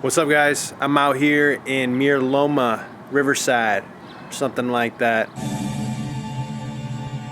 What's up, guys? I'm out here in Mir Loma, Riverside, something like that.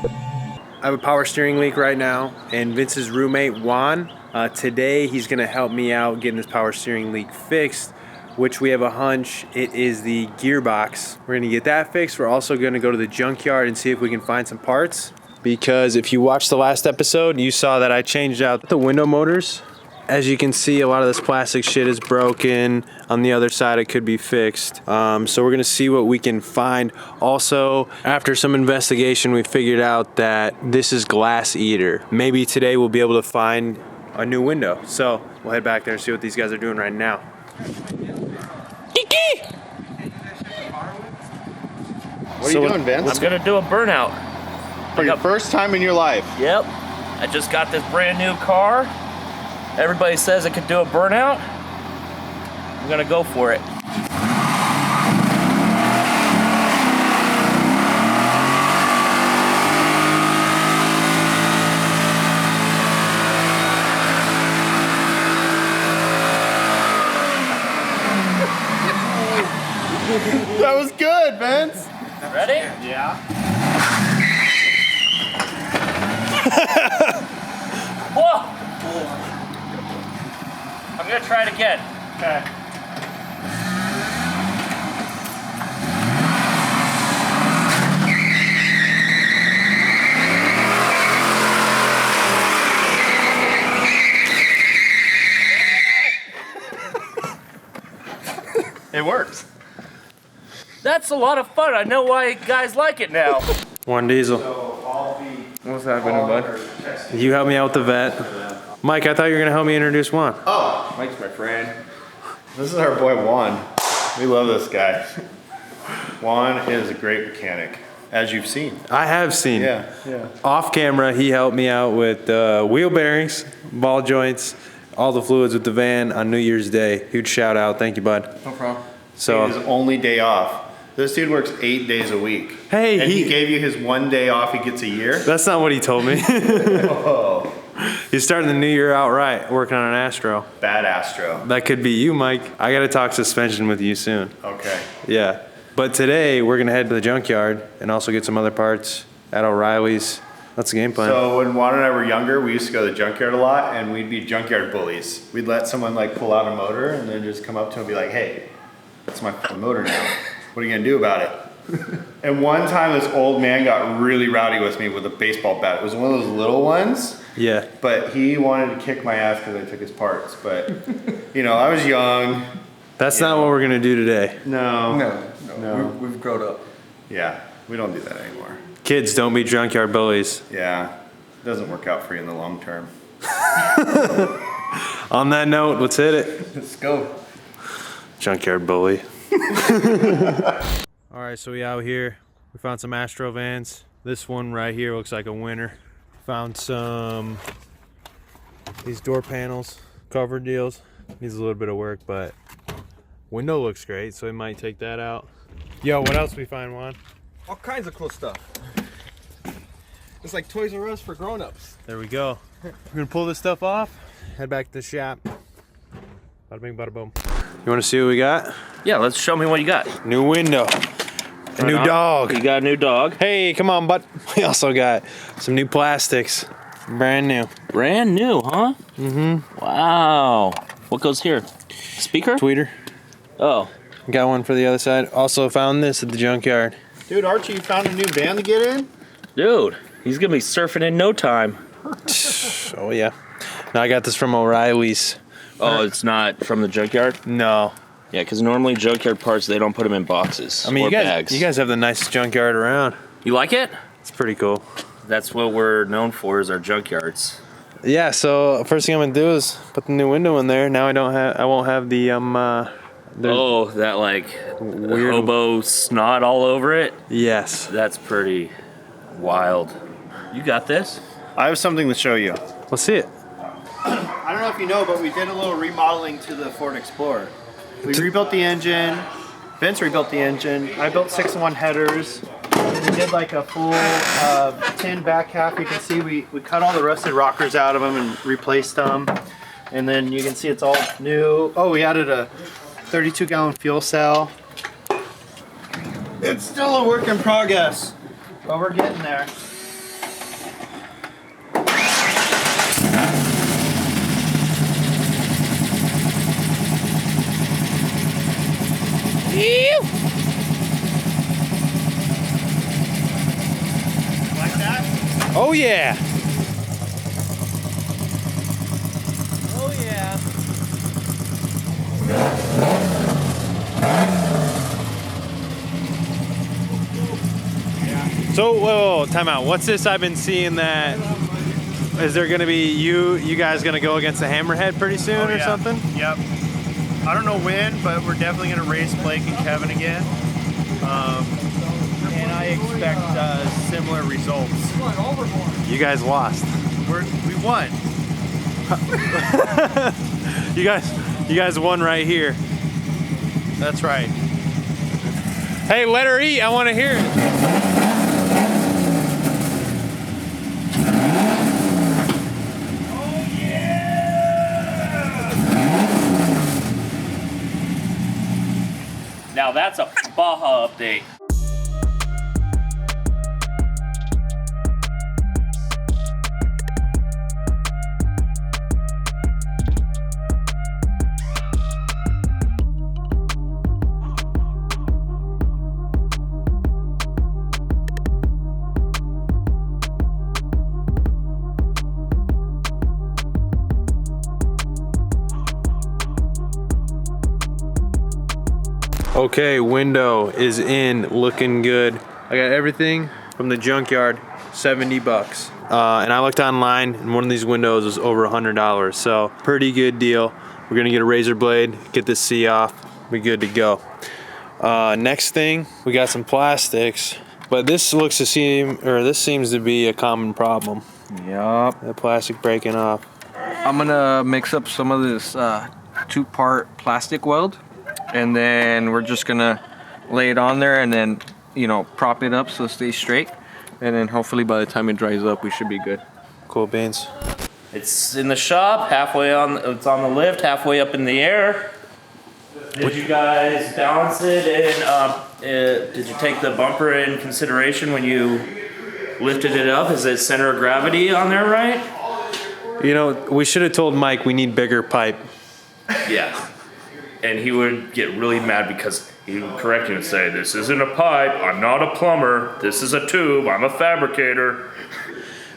I have a power steering leak right now, and Vince's roommate, Juan, today he's gonna help me out getting this power steering leak fixed, which we have a hunch it is the gearbox. We're gonna get that fixed. We're also gonna go to the junkyard and see if we can find some parts. Because if you watched the last episode, you saw that I changed out the window motors. As you can see, a lot of this plastic shit is broken. On the other side, it could be fixed. So we're gonna see what we can find. Also, after some investigation, we figured out that this is glass eater. Maybe today we'll be able to find a new window. So we'll head back there and see what these guys are doing right now. What are you doing, Vince? I'm gonna do a burnout. For your first time in your life. Yep. I just got this brand new car. Everybody says it could do a burnout. I'm gonna go for it. That was good, Vince. Ready? Yeah. Whoa! I'm gonna try it again. Okay. It works. That's a lot of fun. I know why guys like it now. One diesel. What's happening, bud? You help me out with the vet. Mike, I thought you were gonna help me introduce Juan. Oh, Mike's my friend. this is our boy Juan. We love this guy. Juan is a great mechanic, as you've seen. I have seen. Yeah. Off camera, he helped me out with wheel bearings, ball joints, all the fluids with the van on New Year's Day. Huge shout out. Thank you, bud. No problem. So, His only day off. This dude works 8 days a week. Hey, and he he- gave you his 1 day off he gets a year? that's not what he told me. Oh, He's starting the new year out right, working on an Astro. bad Astro. That could be you, Mike. I gotta talk suspension with you soon. Okay. Yeah. But today, we're gonna head to the junkyard and also get some other parts at O'Reilly's. That's the game plan. So when Juan and I were younger, we used to go to the junkyard a lot, and we'd be junkyard bullies. We'd let someone like pull out a motor and then just come up to him and be like, hey, that's my fucking motor now. What are you gonna do about it? And one time this old man got really rowdy with me with a baseball bat. It was one of those little ones, Yeah. but he wanted to kick my ass because I took his parts. But, you know, I was young. That's not what we're gonna do today. No. No. We've grown up. Yeah, we don't do that anymore. Kids, don't be junkyard bullies. Yeah, it doesn't work out for you in the long term. On that note, let's hit it. Let's go. Junkyard bully. All right, so we out here. We found some Astro vans. This one right here looks like a winner. Found some these door panels, cover deals. Needs a little bit of work, but window looks great, so we might take that out. Yo, what else we find, Juan? All kinds of cool stuff. It's like Toys R Us for grown-ups. There we go. We're gonna pull this stuff off, head back to the shop. Bada bing, bada boom. You wanna see what we got? Yeah, let's show me what you got. New window. A new dog. You got a new dog. Hey, come on, bud. We also got some new plastics. Brand new. Brand new, huh? Mm-hmm. Wow. What goes here? Speaker? Tweeter. Oh. Got one for the other side. Also found this at the junkyard. Dude, Archie, you found a new van to get in? Dude, he's gonna be surfing in no time. Oh, yeah. Now I got this from O'Reilly's. Oh, it's not from the junkyard? No. Yeah, because normally junkyard parts, they don't put them in boxes I mean, or you bags. guys have the nicest junkyard around. You like it? It's pretty cool. That's what we're known for, is our junkyards. Yeah, so first thing I'm gonna do is put the new window in there. Now I won't have the Oh, that like weird hobo snot all over it? Yes. That's pretty wild. You got this? I have something to show you. Let's see it. I don't know if you know, but we did a little remodeling to the Ford Explorer. We rebuilt the engine. Vince rebuilt the engine. I built 6-in-1 headers. We did like a full tin back half. You can see we cut all the rusted rockers out of them and replaced them. And then you can see it's all new. Oh, we added a 32-gallon fuel cell. It's still a work in progress, But we're getting there. Like that? Oh yeah. Oh yeah. So, whoa, time out. What's this I've been seeing that, is there gonna be you guys gonna go against the Hammerhead pretty soon or something? Yep. I don't know when, but we're definitely gonna race Blake and Kevin again. And I expect similar results. You guys lost. We won. You guys won right here. That's right. Hey, let her eat. I want to hear it. Now that's a Baja update. Okay, window is in, looking good. I got everything from the junkyard, 70 bucks. And I looked online and one of these windows was over $100. So pretty good deal. We're gonna get a razor blade, get this C off, be good to go. Next thing, we got some plastics, but this seems to be a common problem. Yup. The plastic breaking off. I'm gonna mix up some of this 2-part plastic weld, and then we're just gonna lay it on there and then, you know, prop it up so it stays straight. And then hopefully by the time it dries up, we should be good. Cool beans. It's in the shop, it's on the lift, halfway up in the air. Did you guys balance it, and did you take the bumper in consideration when you lifted it up? Is it center of gravity on there, right? You know, we should have told Mike we need bigger pipe. Yeah. And he would get really mad because he would correct you and say, "This isn't a pipe, I'm not a plumber, this is a tube, I'm a fabricator."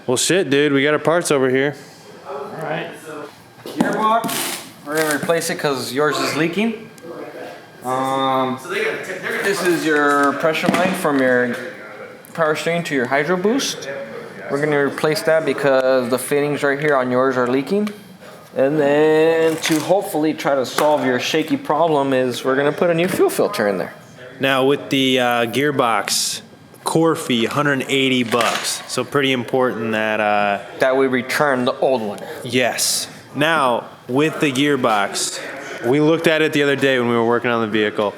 Well, shit, dude, we got our parts over here. Alright. Gearbox, we're gonna replace it because yours is leaking. This is your pressure line from your power steering to your hydro boost. We're gonna replace that because the fittings right here on yours are leaking. And then to hopefully try to solve your shaky problem is we're gonna put a new fuel filter in there. Now with the gearbox, core fee, 180 bucks. So pretty important that, That we return the old one. yes. Now, with the gearbox, we looked at it the other day when we were working on the vehicle.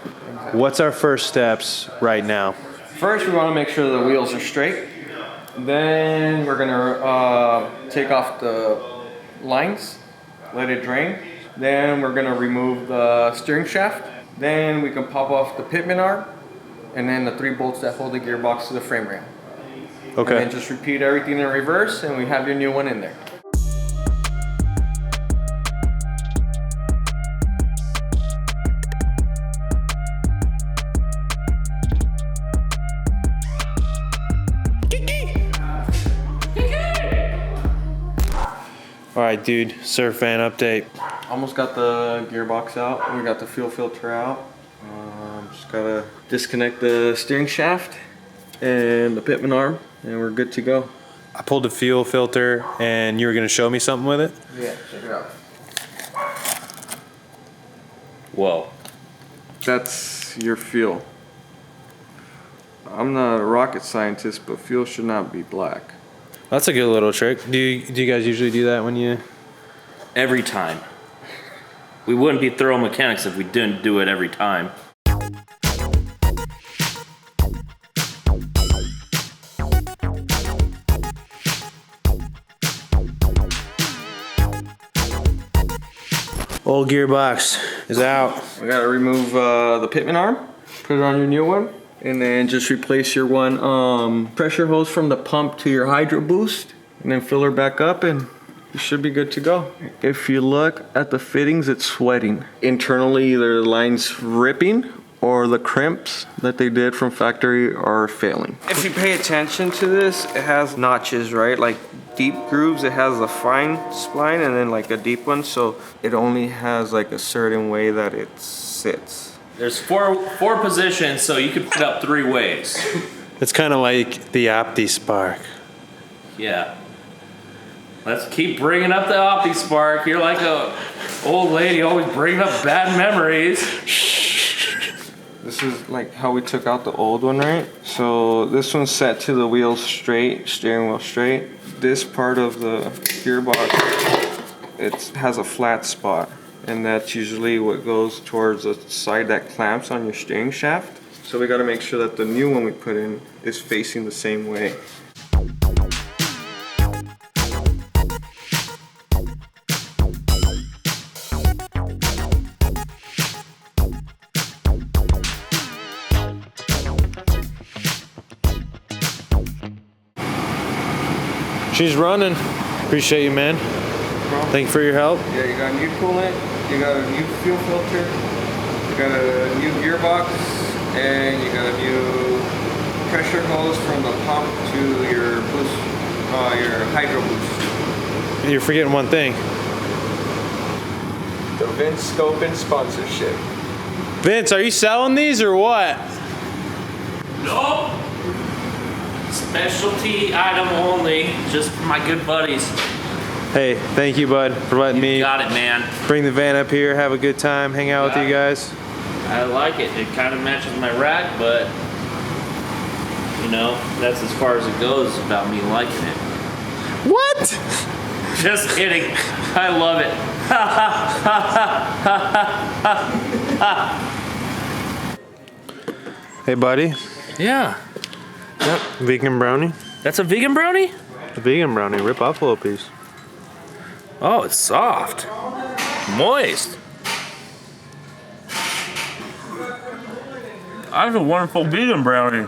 What's our first steps right now? First, we wanna make sure the wheels are straight. Then we're gonna take off the lines, let it drain. Then we're gonna remove the steering shaft. Then we can pop off the pitman arm, and then the 3 bolts that hold the gearbox to the frame rail. Okay. And then just repeat everything in reverse, and we have your new one in there. All right, dude, surf fan update. Almost got the gearbox out. We got the fuel filter out. Just gotta disconnect the steering shaft and the pitman arm, and we're good to go. I pulled the fuel filter and you were gonna show me something with it? Yeah, check it out. Whoa. That's your fuel. I'm not a rocket scientist, but fuel should not be black. That's a good little trick. Do you guys usually do that when you? Every time. We wouldn't be thorough mechanics if we didn't do it every time. Old gearbox, is out. We gotta remove the pitman arm, put it on your new one, and then just replace your one pressure hose from the pump to your hydro boost, and then fill her back up, and you should be good to go. If you look at the fittings, it's sweating. Internally, either the line's ripping or the crimps that they did from factory are failing. If you pay attention to this, it has notches, right? Like deep grooves, it has a fine spline and then like a deep one, so it only has like a certain way that it sits. There's four positions, so you can put it up 3 ways. It's kind of like the OptiSpark. Yeah. Let's keep bringing up the OptiSpark. You're like a old lady, always bringing up bad memories. This is like how we took out the old one, right? So this one's set to the wheels straight, steering wheel straight. This part of the gearbox, it has a flat spot, and that's usually what goes towards the side that clamps on your steering shaft. So we gotta make sure that the new one we put in is facing the same way. She's running. Appreciate you, man. Thank you for your help. Yeah, you got a new coolant, you got a new fuel filter, you got a new gearbox, and you got a new pressure hose from the pump to your boost, your hydro boost. You're forgetting one thing. The Vince Scopin sponsorship. Vince, are you selling these or what? Nope. Specialty item only, just for my good buddies. Hey, thank you, bud, for letting me Got it, man. bring the van up here, have a good time, hang out with you guys. I like it. It kind of matches my rack, but you know, that's as far as it goes about me liking it. What? Just kidding. I love it. Hey, buddy. Yeah. Vegan brownie? That's a vegan brownie? A vegan brownie, rip buffalo piece. Oh, it's soft. Moist. That's a wonderful vegan brownie.